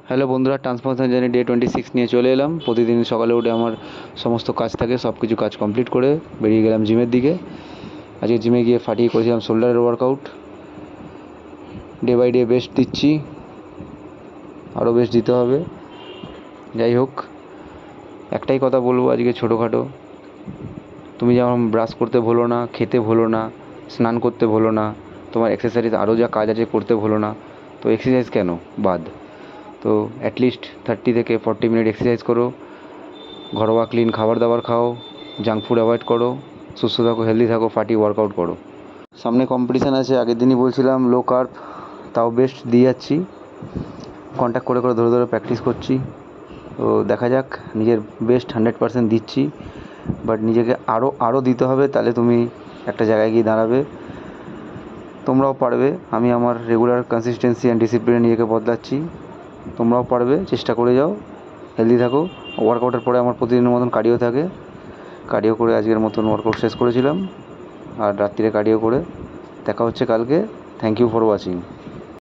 Hello বন্ধুরা, transformation journey day 26 নিয়ে চলে এলাম। প্রতিদিন সকালে উঠে আমার সমস্ত কাজ থাকে, সব কিছু কাজ কমপ্লিট করে বেরিয়ে গেলাম জিমের দিকে। আজকে জিমে গিয়ে ফাটিয়ে করেছিলাম শোল্ডারের workout. Day by day best দিচ্ছি, আরও বেস্ট দিতে হবে। যাই হোক, একটাই কথা বলবো আজকে ছোটোখাটো, তুমি যেমন ব্রাশ করতে ভুলো না, খেতে ভুলো না, স্নান করতে ভুলো না, তোমার এক্সারসাইজ আরও যা কাজ আছে করতে ভুলো না। তো এক্সারসাইজ কেন বাদ, তো অ্যাটলিস্ট 30 থেকে 40 মিনিট এক্সারসাইজ করো, ঘরোয়া ক্লিন খাবার দাবার খাও, জাঙ্ক ফুড অ্যাভয়েড করো, সুস্থ থাকো, হেলদি থাকো, ফাটি ওয়ার্কআউট করো। সামনে কম্পিটিশান আছে, আগের দিনই বলছিলাম লো কার্ব, তাও বেস্ট দিয়ে যাচ্ছি। কন্ট্যাক্ট করে করে ধরে ধরে প্র্যাকটিস করছি। তো দেখা যাক, নিজের বেস্ট 100% দিচ্ছি, বাট নিজেকে আরও আরও দিতে হবে, তাহলে তুমি একটা জায়গায় গিয়ে দাঁড়াবে। তোমরাও পারবে। আমি আমার রেগুলার কনসিস্টেন্সি অ্যান্ড ডিসিপ্লিনে নিজেকে বদলাচ্ছি, তোমরাও পারবে, চেষ্টা করে যাও, হেলদি থাকো। ওয়ার্কআউটের পরে আমার প্রতিদিনের মতন কার্ডিও থাকে, কার্ডিও করে আজকের মতন ওয়ার্কআউট শেষ করেছিলাম, আর রাত্রিরে কার্ডিও করে। দেখা হচ্ছে কালকে। Thank you for watching.